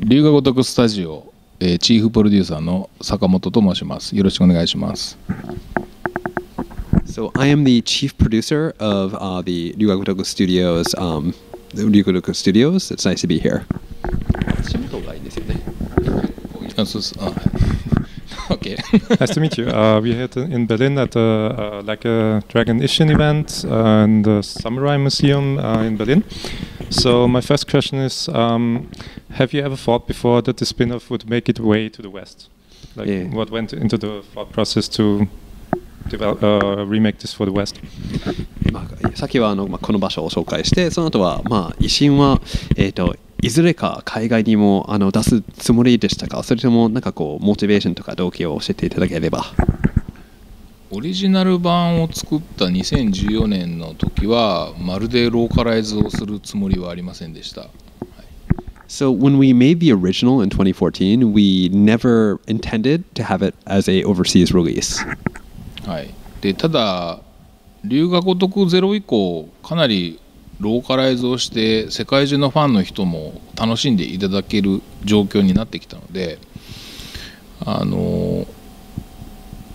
龍が如くスタジオ、チーフプロデューサーの坂本と申します。よろしくお願いします。So I am the chief producer of the Ryugagotoku Studios. The Ryugagotoku Studios. It's nice to be here. 仕事がいいですよね。Okay. Nice to meet you. We had in Berlin at like a Dragon Ishin event in the Samurai Museum in Berlin. So my first question is, have you ever thought before that the spin-off would make its way to the West? Like what went into the thought process to develop, remake this for the West? 先はこの場所を紹介して、その後は維新はいずれか海外にも出すつもりでしたか、それともなんかこうモチベーションとか動機を教えていただければ。オリジナル版を作った2014年の時はまるでローカライズをするつもりはありませんでした。So when we made the original in 2014, we never intended to have it as a overseas release. はい。でただ龍が如くゼロ以降かなりローカライズをして世界中のファンの人も楽しんでいただける状況になってきたので、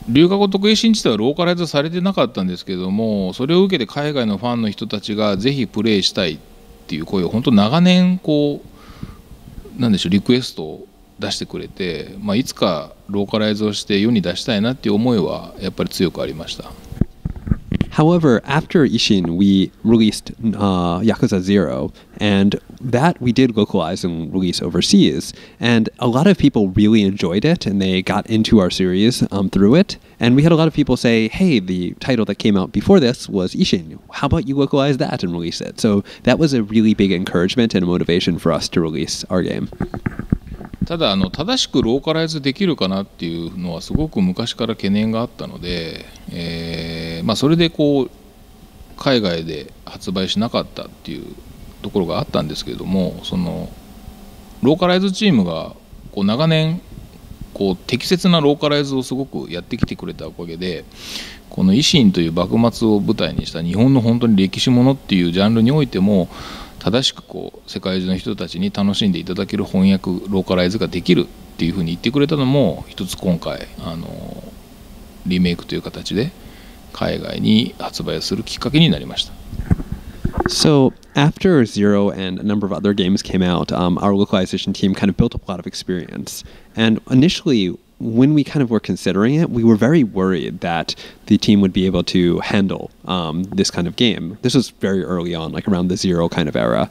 龍が如く維新自体はローカライズされてなかったんですけども、それを受けて海外のファンの人たちがぜひプレイしたいっていう声を本当長年こうなんでしょうリクエストを出してくれて、いつかローカライズをして世に出したいなっていう思いはやっぱり強くありました。However, after Ishin, we released Yakuza 0, and that we did localize and release overseas. And a lot of people really enjoyed it, and they got into our series through it. And we had a lot of people say, hey, the title that came out before this was Ishin. How about you localize that and release it? So that was a really big encouragement and motivation for us to release our game. ただ正しくローカライズできるかなっていうのはすごく昔から懸念があったので、それでこう海外で発売しなかったっていうところがあったんですけれども、そのローカライズチームがこう長年こう適切なローカライズをすごくやってきてくれたおかげで、この維新という幕末を舞台にした日本の本当に歴史ものっていうジャンルにおいても正しくこう世界中の人たちに楽しんでいただける翻訳ローカライズができるっていうふうに言ってくれたのも一つ今回リメイクという形で海外に発売するきっかけになりました。So after Zero and a number of other games came out, our localization team kind of built up a lot of experience. And initially, when we kind of were considering it, we were very worried that the team would be able to handle this kind of game. This was very early on, like around the Zero kind of era,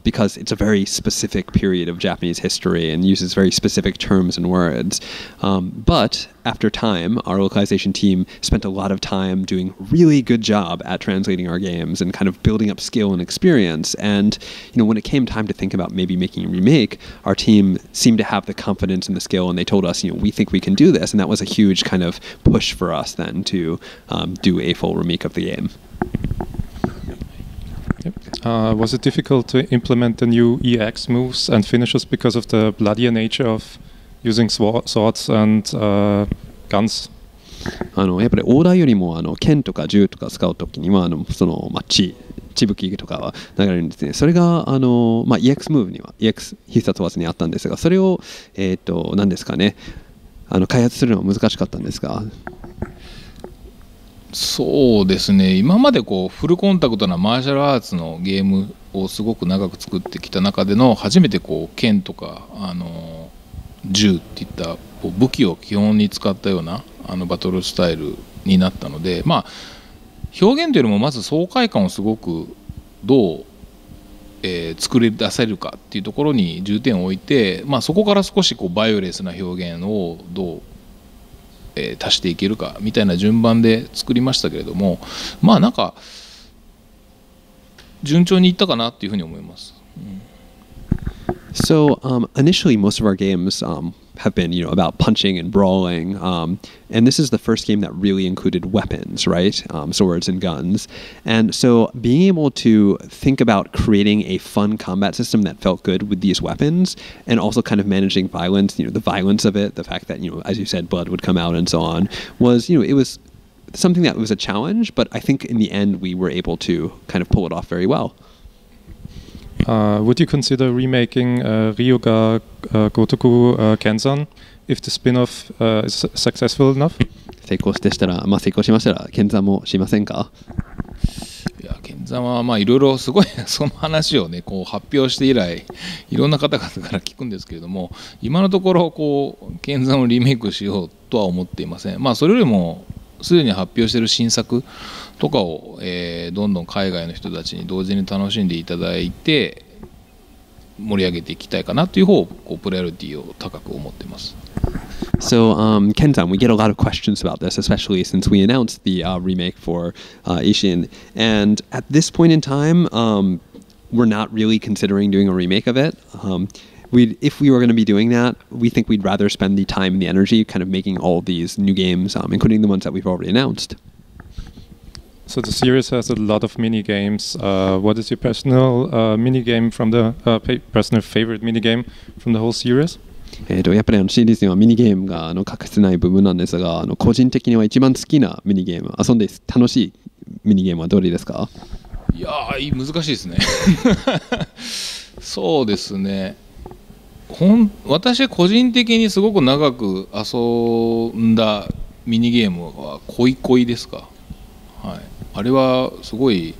because it's a very specific period of Japanese history and uses very specific terms and words. But after time, our localization team spent a lot of time doing a really good job at translating our games and kind of building up skill and experience. And when it came time to think about maybe making a remake, our team seemed to have the confidence and the skill, and they told us, we think we can do this. And that was a huge kind of push for us then to do a full remake of the game. Was it difficult to implement the new EX moves and finishes because of the bloodier nature of using swords and guns? やっぱりオーダーよりも剣とか銃とか使うときには血吹きとかは流れるんですね。それがEX ムーブには EX 必殺技にあったんですが、それを何ですかね、開発するのは難しかったんですが。そうですね、今までこうフルコンタクトなマーシャルアーツのゲームをすごく長く作ってきた中での初めてこう剣とか銃っていった武器を基本に使ったようなバトルスタイルになったので、表現というよりもまず爽快感をすごくどう、作り出せるかっていうところに重点を置いて、そこから少しこうバイオレンスな表現をどう、足していけるかみたいな順番で作りましたけれども、なんか順調にいったかなっていうふうに思います。So initially, most of our games have been, about punching and brawling, and this is the first game that really included weapons, right? Swords and guns. And so being able to think about creating a fun combat system that felt good with these weapons, and also kind of managing violence, the violence of it, the fact that, as you said, blood would come out and so on, was, it was something that was a challenge, but I think in the end we were able to kind of pull it off very well. Would you consider remaking Ryuga Gotoku Kenzan if the spin-off is successful enough? 成功したら、成功しましたら、剣山もしませんか？いや剣山はまあいろいろすごいその話をねこう発表して以来いろんな方々から聞くんですけれども、今のところこう剣山をリメイクしようとは思っていません。まあそれよりもすでに発表している新作とかを、どんどん海外の人たちに同時に楽しんでいただいて盛り上げていきたいかなという方をこうプライオリティを高く思っています。So, Ken-san, we get a lot of questions about this, especially since we announced the remake for Ishin. And at this point in time, we're not really considering doing a remake of it. If we were going to be doing that, we think we'd rather spend the time and the energy kind of making all of these new games, including the ones that we've already announced. So the series has a lot of mini games. What is your personal mini game from the personal favorite mini game from the whole series? やっぱりシリーズにはミニゲームが欠かせない部分なんですが、個人的には一番好きなミニゲーム、遊んで楽しいミニゲームはどれですか？いやー難しいですねそうですね、私個人的にすごく長く遊んだミニゲームは恋恋ですか、はい、あれはすごい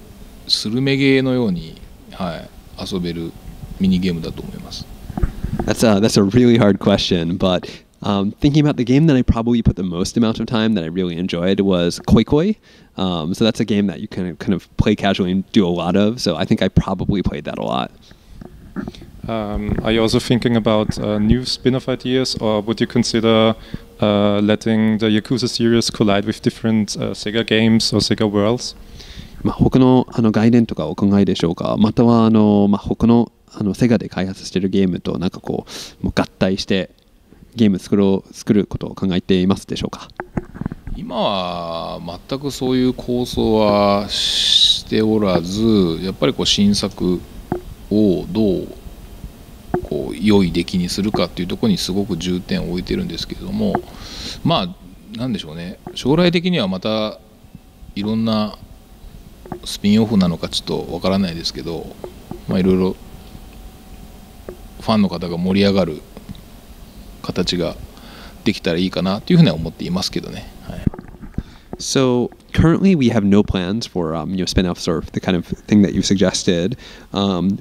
スルメゲーのように、はい、遊べるミニゲームだと思います。That's a really hard question, but thinking about the game that I probably put the most amount of time that I really enjoyed was Koi Koi. So that's a game that you can kind of play casually and do a lot of. So I think I probably played that a lot. Are you also thinking about new spin-off ideas, or would you consider letting the Yakuza series collide with different Sega games or Sega worlds? 他の概念とかお考えでしょうか？または他のセガで開発しているゲームとなんかこう合体してゲーム作ることを考えていますでしょうか？今は全くそういう構想はしておらず、やっぱりこう新作をどうこう良い出来にするかっていうところにすごく重点を置いてるんですけれども、まあなんでしょうね、将来的にはまたいろんなスピンオフなのかちょっとわからないですけど、まあいろいろファンの方が盛り上がる形ができたらいいかなというふうには思っていますけどね。はい、So currently we have no plans for spin-offs or the kind of thing that you suggested.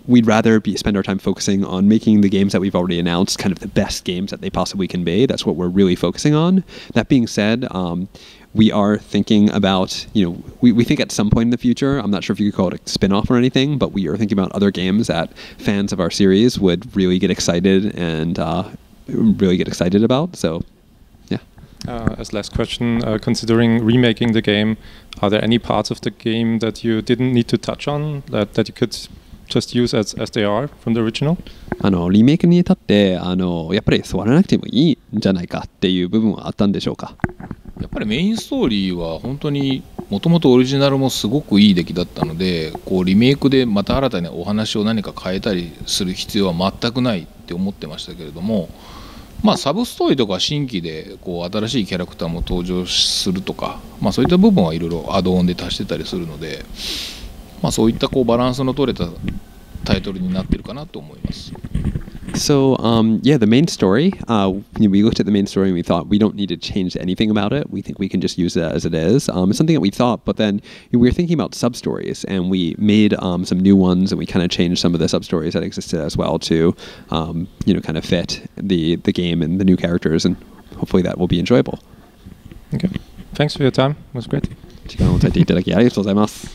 We'd rather spend our time focusing on making the games that we've already announced kind of the best games that they possibly can be. That's what we're really focusing on. That being said, we are thinking about, we think at some point in the future, I'm not sure if you could call it a spin-off or anything, but we are thinking about other games that fans of our series would really get excited and about. So, yeah. As last question, considering remaking the game, are there any parts of the game that you didn't need to touch on that you could just use as they are from the original? リメイクに至ってやっぱり触らなくてもいいんじゃないかっていう部分はあったんでしょうか？やっぱりメインストーリーは本当にもともとオリジナルもすごくいい出来だったので、こうリメイクでまた新たにお話を何か変えたりする必要は全くないって思ってましたけれども、まあサブストーリーとか新規でこう新しいキャラクターも登場するとか、まあそういった部分はいろいろアドオンで足してたりするので、まあそういったこうバランスの取れたタイトルになってるかなと思います。So, the main story, we looked at the main story and we thought we don't need to change anything about it. We think we can just use it as it is. It's something that we thought, but then we were thinking about sub-stories and we made some new ones and we kind of changed some of the sub-stories that existed as well to, kind of fit the game and the new characters, and hopefully that will be enjoyable. Okay. Thanks for your time. It was great. 時間を与えていただきありがとうございます。